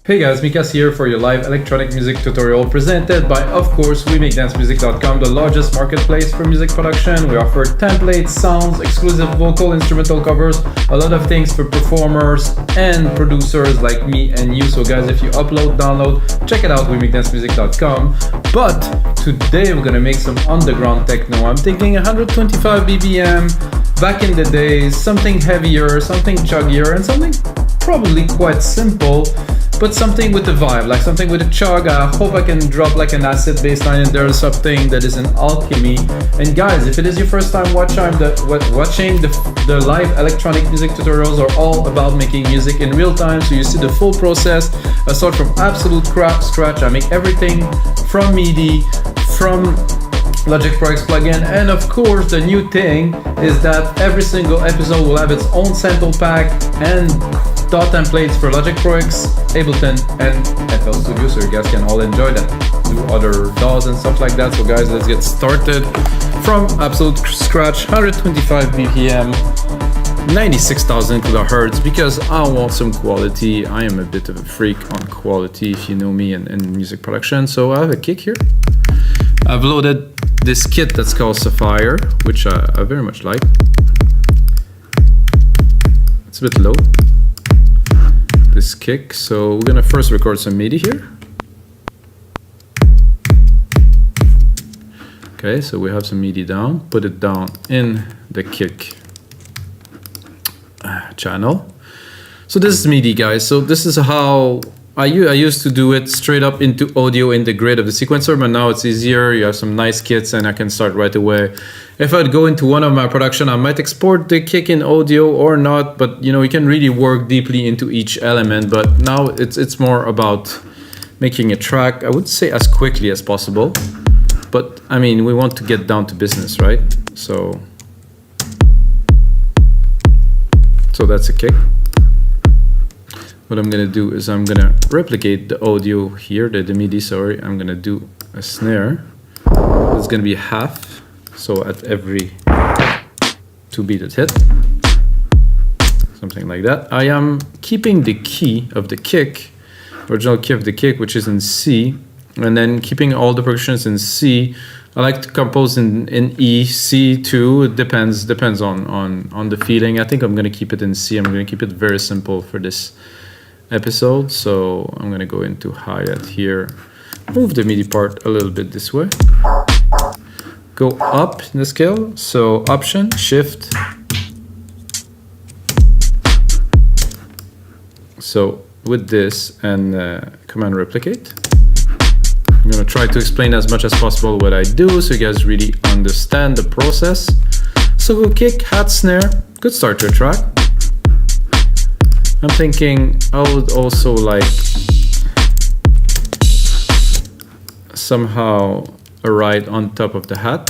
Hey guys, Mikas here for your live electronic music tutorial presented by, of course, WeMakeDanceMusic.com, the largest marketplace for music production. We offer templates, sounds, exclusive vocal, instrumental covers, a lot of things for performers and producers like me and you. So guys, if you upload, download, check it out, WeMakeDanceMusic.com. But today we're gonna make some underground techno. I'm thinking 125 BPM, back in the days, something heavier, something chuggier, and something probably quite simple, but something with the vibe, like something with a chug. I hope I can drop like an acid bassline in there or something that is an alchemy. And guys, if it is your first time watching the live electronic music tutorials are all about making music in real time, so you see the full process. I start from absolute scratch. I make everything from MIDI, from Logic Pro X plugin, and of course the new thing is that every single episode will have its own sample pack and DAW templates for Logic Pro X, Ableton, and FL Studio, so you guys can all enjoy that. Do other DAWs and stuff like that. So guys, let's get started from absolute scratch. 125 BPM, 96,000 kilohertz, because I want some quality. I am a bit of a freak on quality, if you know me, in music production. So I have a kick here. I've loaded this kit that's called Sapphire, which I very much like. It's a bit low, this kick, so we're gonna first record some MIDI here. Okay, so we have some MIDI down, put it down in the kick channel. So this is MIDI, guys. So this is how I used to do it straight up into audio in the grid of the sequencer, but now it's easier. You have some nice kits and I can start right away. If I'd go into one of my production, I might export the kick in audio or not, but you know, you can really work deeply into each element. But now it's more about making a track, I would say, as quickly as possible. But I mean, we want to get down to business, right? So that's a kick. What I'm gonna do is I'm gonna replicate the audio here, the MIDI, sorry. I'm gonna do a snare. It's gonna be half, so at every 2 beat hit, something like that. I am keeping the key of the kick, original key of the kick, which is in C, and then keeping all the percussions in C. I like to compose in E, C too. It depends on the feeling. I think I'm gonna keep it in C. I'm gonna keep it very simple for this episode. So I'm gonna go into hi-hat here, move the MIDI part a little bit this way, go up in the scale, so option, shift. So with this and command replicate, I'm gonna try to explain as much as possible what I do so you guys really understand the process. So go kick, hat, snare, good start to a track. I'm thinking I would also like somehow a ride on top of the hat.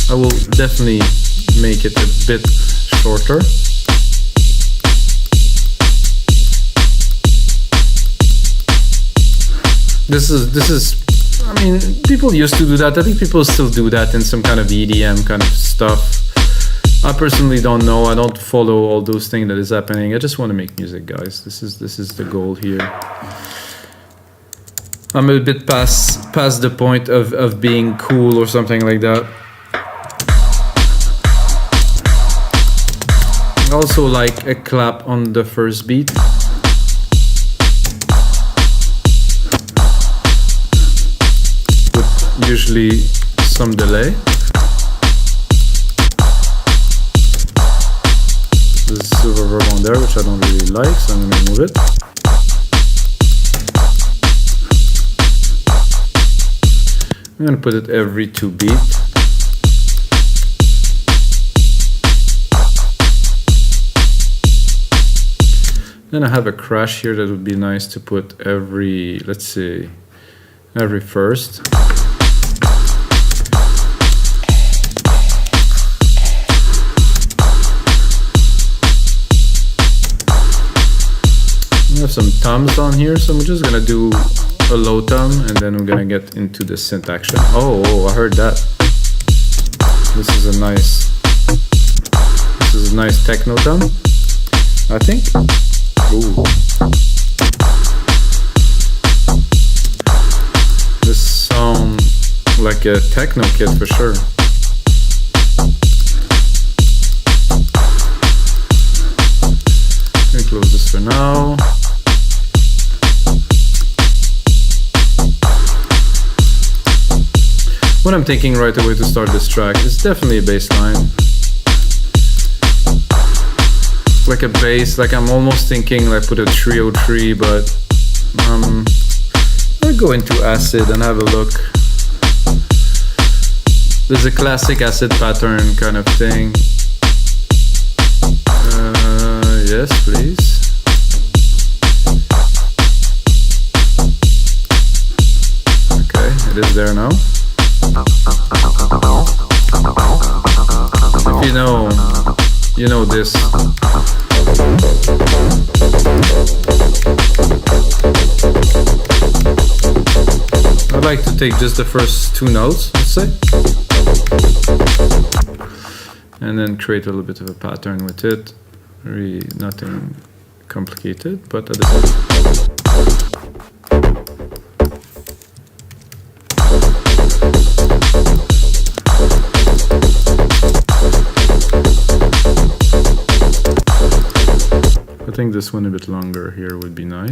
I will definitely make it a bit shorter. This is, I mean, people used to do that. I think people still do that in some kind of EDM kind of stuff. I personally don't know. I don't follow all those things that is happening. I just want to make music, guys. This is the goal here. I'm a bit past the point of being cool or something like that. I also like a clap on the first beat. With usually some delay. There's a silver verb on there, which I don't really like, so I'm going to remove it. I'm going to put it every 2 beat. Then I have a crash here that would be nice to put every, let's say, every first. We have some toms on here, so I'm just gonna do a low tom and then we're gonna get into the synth action. Oh, I heard that. This is a nice techno tom, I think. Ooh. like a techno kit for sure. Let me close this for now. What I'm thinking right away to start this track is definitely a bass line. Like a bass, like I'm almost thinking like put a 303, but I'll go into acid and have a look. There's a classic acid pattern kind of thing. Yes, please. Okay, it is there now. If you know this. I'd like to take just the first two notes, let's say, and then create a little bit of a pattern with it. Really nothing complicated, but at the same I think this one a bit longer here would be nice.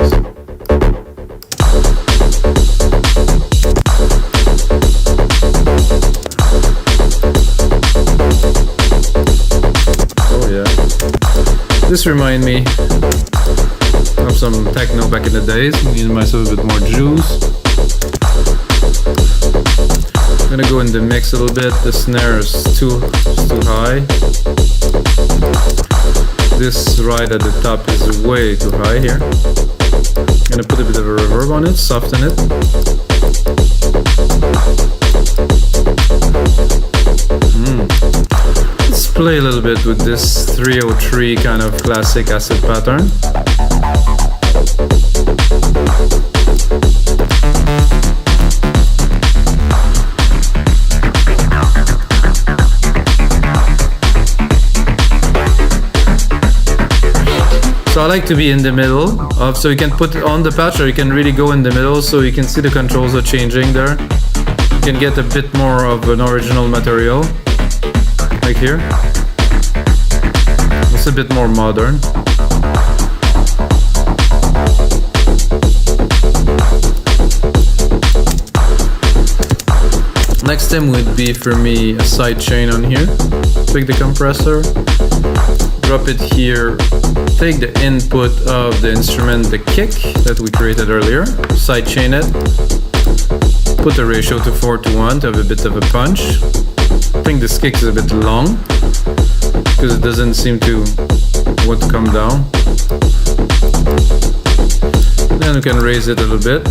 Oh yeah. This reminds me of some techno back in the days. Give myself a bit more juice. I'm gonna go in the mix a little bit. The snare is too high. This right at the top is way too high here. I'm gonna put a bit of a reverb on it, soften it. Let's play a little bit with this 303 kind of classic acid pattern. So I like to be in the middle of, so you can put it on the patch or you can really go in the middle so you can see the controls are changing there. You can get a bit more of an original material, like here. It's a bit more modern. Next thing would be for me a side chain on here. Pick the compressor, drop it here, take the input of the instrument, the kick that we created earlier, side chain it, put the ratio to 4:1 to have a bit of a punch. I think this kick is a bit long because it doesn't seem to want to come down. Then we can raise it a little bit.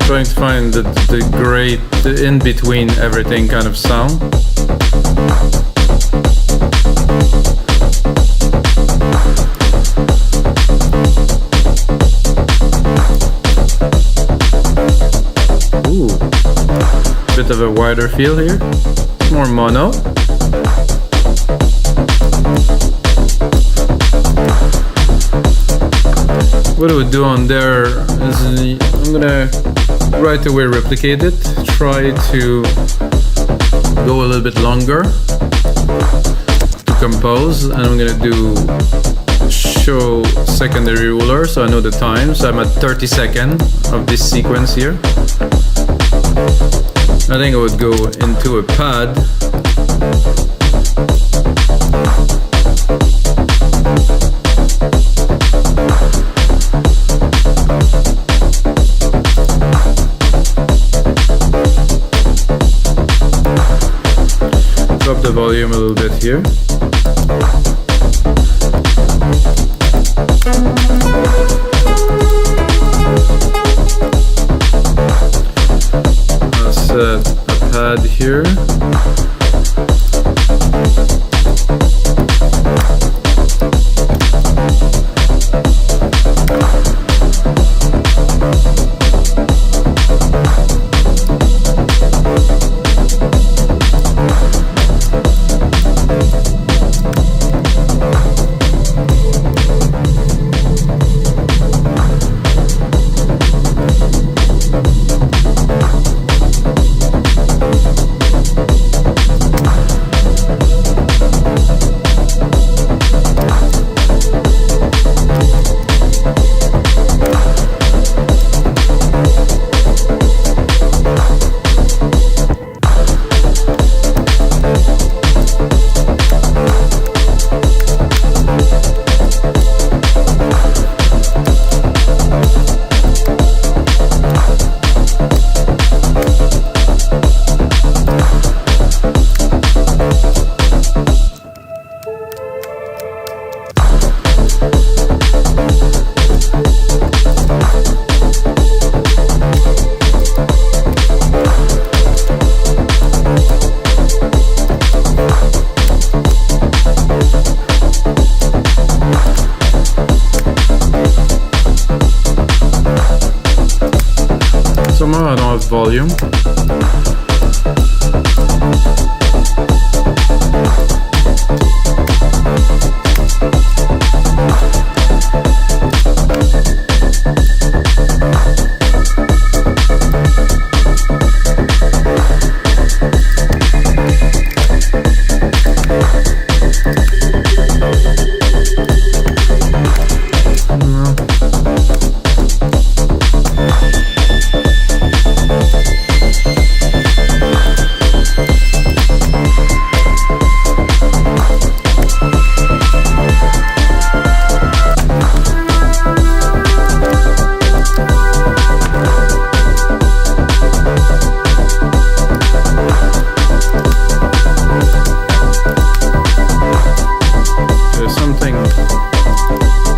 Trying to find the in between everything kind of sound. Ooh, bit of a wider feel here, more mono. What I would do on there is I'm gonna right away replicate it, try to go a little bit longer to compose, and I'm gonna do show secondary ruler so I know the time. So I'm at 30 seconds of this sequence here. I think I would go into a pad. Drop the volume a little bit here. Set a pad here. Somehow I don't have volume.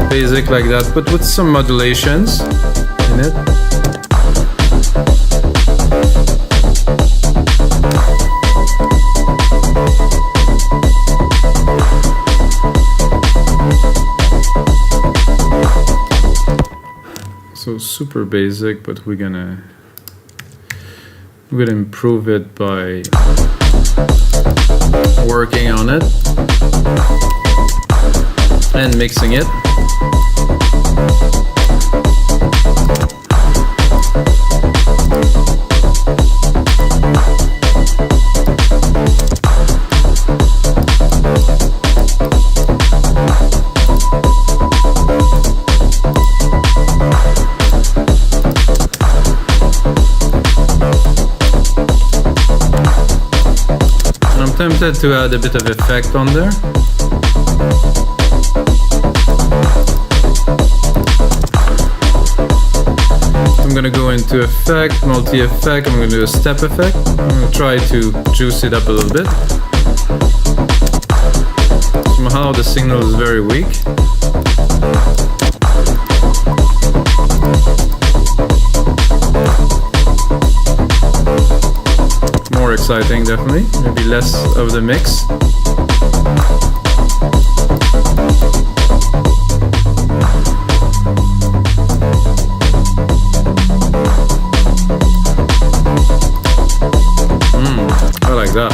Basic like that, but with some modulations in it. So super basic, but we're gonna improve it by working on it and mixing it. I'm tempted to add a bit of effect on there. I'm gonna go into effect, multi-effect, I'm gonna do a step effect. I'm gonna try to juice it up a little bit. Somehow the signal is very weak. More exciting, definitely. Maybe less of the mix. I like that.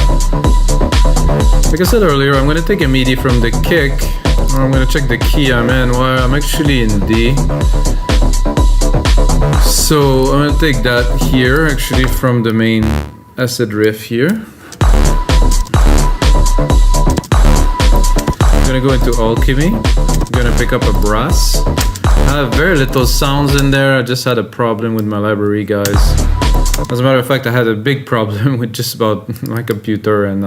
Like I said earlier, I'm going to take a MIDI from the kick. I'm going to check the key I'm in. Well, I'm actually in D. So I'm going to take that here, actually from the main acid riff here. I'm going to go into Alchemy. I'm going to pick up a brass. I have very little sounds in there. I just had a problem with my library, guys. As a matter of fact, I had a big problem with just about my computer, and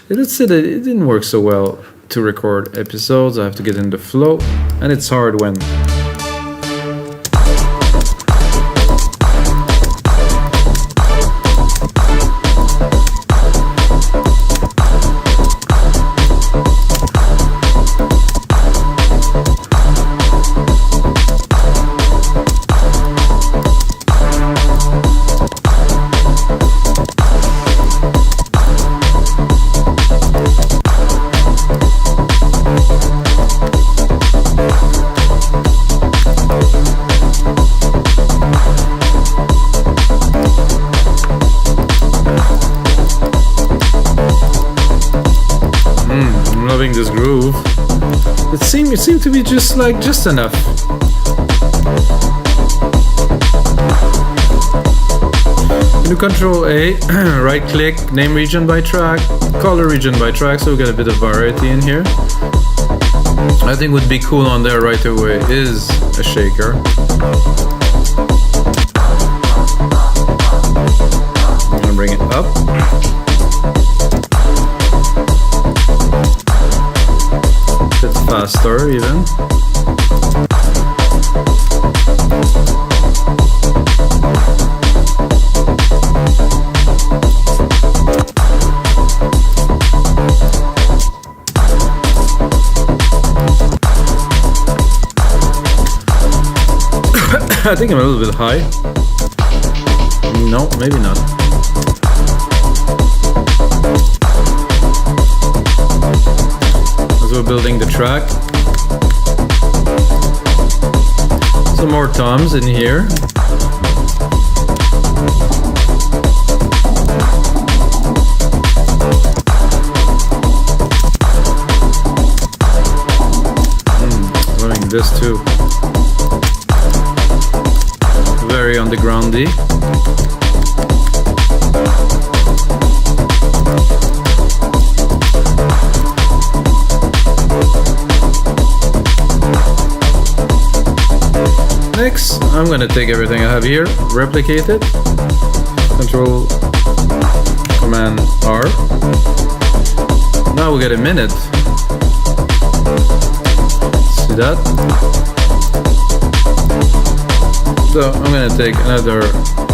it didn't work so well to record episodes. I have to get in the flow, and it's hard when this groove. It seemed to be just enough. Do Control A, right click, name region by track, color region by track, so we get a bit of variety in here. I think would be cool on there right away is a shaker. I'm gonna bring it up. Faster even. I think I'm a little bit high. No, maybe not. As we're building the track. Some more toms in here. This too. Very undergroundy. Next, I'm gonna take everything I have here, replicate it, Control Command R. Now we get a minute. See that? So I'm gonna take another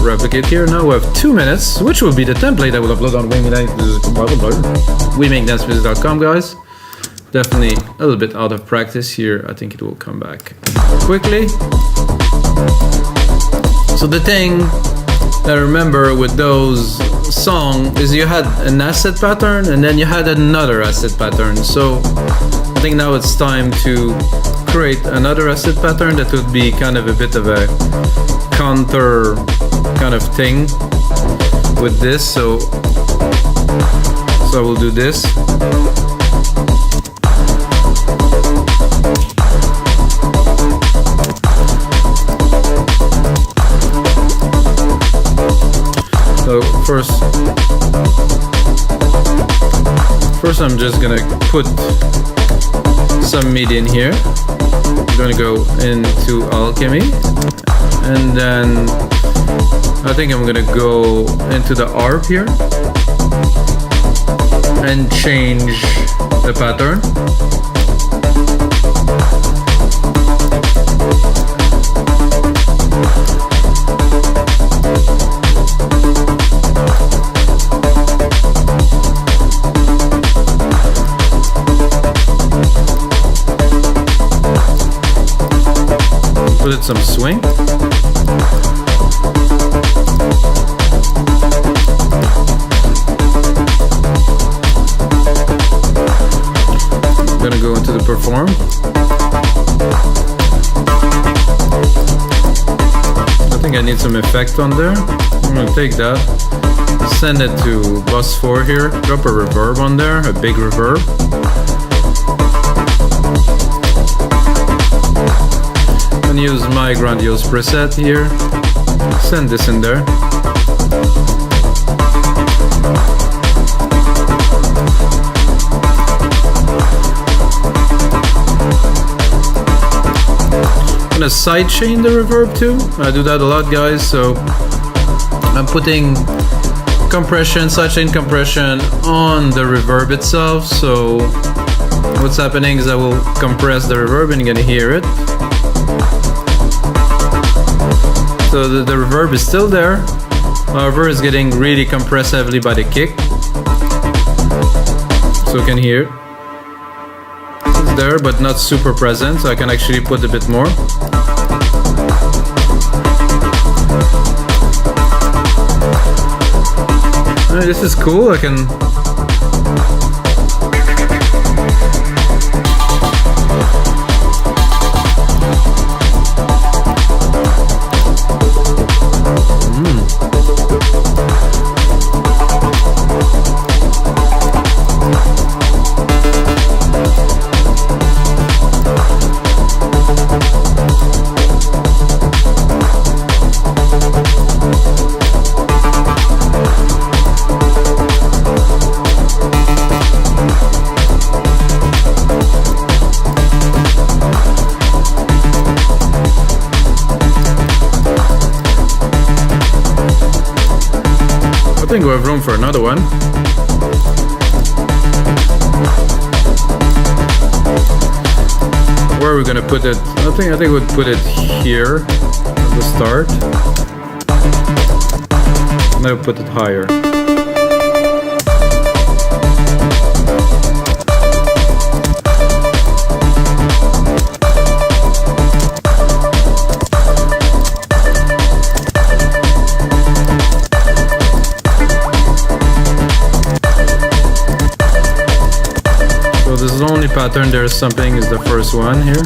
replicate here. Now we have 2 minutes, which will be the template I will upload on WeMakeDanceMusic.com, guys. Definitely a little bit out of practice here. I think it will come back quickly. So the thing that I remember with those songs is you had an asset pattern and then you had another asset pattern. So I think now it's time to create another asset pattern that would be kind of a bit of a counter kind of thing with this. So I will do this. So first I'm just gonna put some MIDI in here. I'm gonna go into Alchemy, and then I think I'm gonna go into the ARP here and change the pattern. Put it some swing. I'm gonna go into the perform. I think I need some effect on there. I'm gonna take that, send it to bus 4 here, drop a reverb on there, a big reverb. And use my grandiose preset here, send this in there. I'm gonna sidechain the reverb too. I do that a lot, guys. So I'm putting compression, sidechain compression on the reverb itself. So what's happening is I will compress the reverb and you're gonna hear it. So the reverb is still there, however it's getting really compressed heavily by the kick. So you can hear it. It's there but not super present, so I can actually put a bit more. This is cool, I can I think we have room for another one. Where are we gonna put it? I think we'd put it here at the start. Now put it higher. This is the only pattern there's something is the first one here.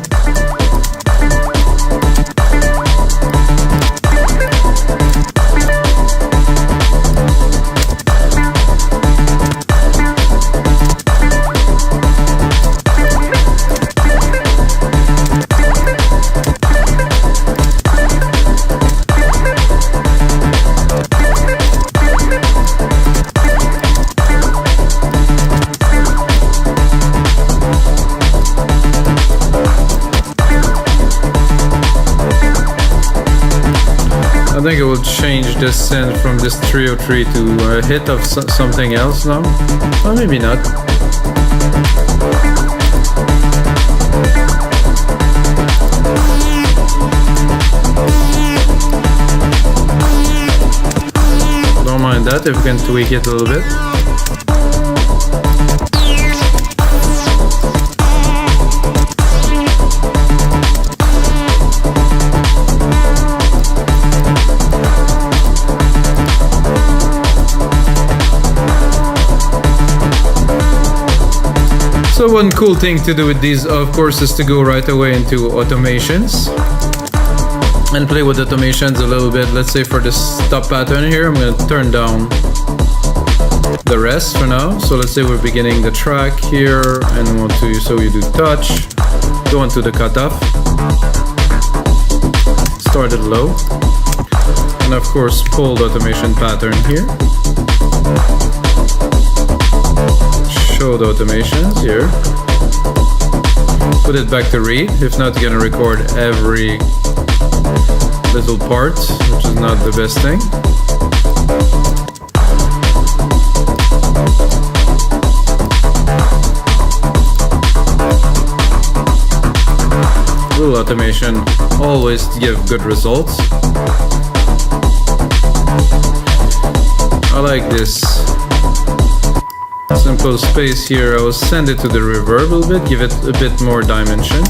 will change this synth from this 303 to a hit of something else now. Or maybe not. Don't mind that if we can tweak it a little bit. So one cool thing to do with these, of course, is to go right away into automations and play with automations a little bit. Let's say for this stop pattern here, I'm going to turn down the rest for now. So let's say we're beginning the track here and want to, so you do touch, go into the cutoff, start it low, and of course pull the automation pattern here. Show the automations here. Put it back to read. If not, you're gonna record every little part, which is not the best thing. Little automation always give good results. I like this simple space here. I will send it to the reverb a little bit, give it a bit more dimension.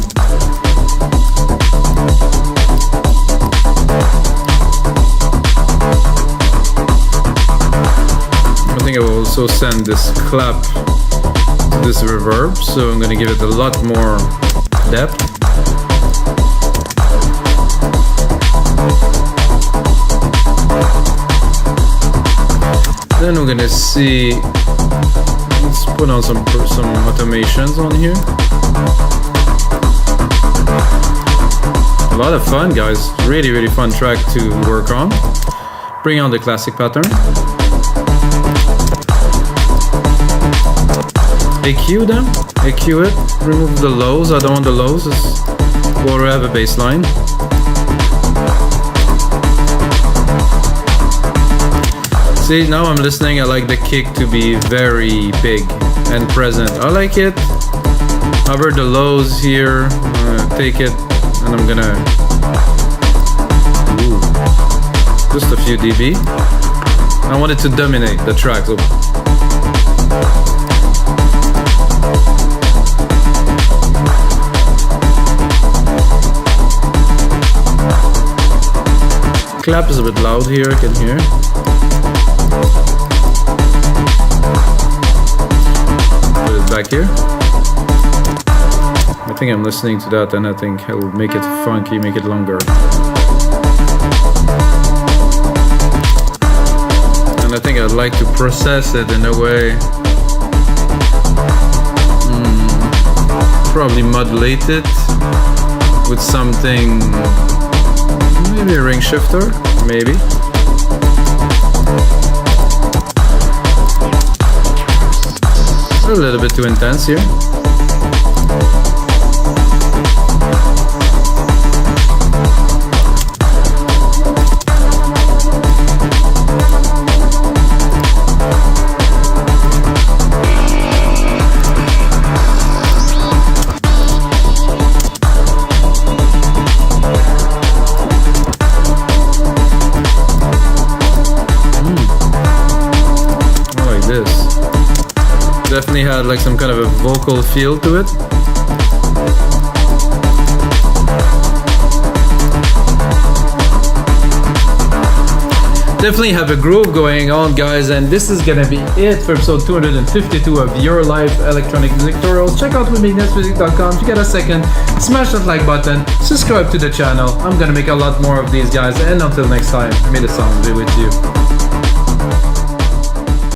I think I will also send this clap to this reverb, so I'm going to give it a lot more depth. Then we're going to see, let's put on some automations on here. A lot of fun, guys. Really, really fun track to work on. Bring on the classic pattern. EQ them. EQ it. Remove the lows. I don't want the lows. Or we have a bass line. See, now I'm listening. I like the kick to be very big and present. I like it. Hover the lows here. Take it, and I'm gonna just a few dB. I want it to dominate the track. So clap is a bit loud here. I can hear. Back here. I think I'm listening to that, and I think I will make it funky, make it longer. And I think I'd like to process it in a way, probably modulate it with something, maybe a ring shifter, maybe. A little bit too intense here. I like this. Definitely had like some kind of a vocal feel to it. Definitely have a groove going on, guys, and this is gonna be it for episode 252 of Your Life Electronic Music Tutorials. Check out WeMakeDanceMusic.com if you get a second. Smash that like button, subscribe to the channel. I'm gonna make a lot more of these, guys, and until next time, may the sound be with you.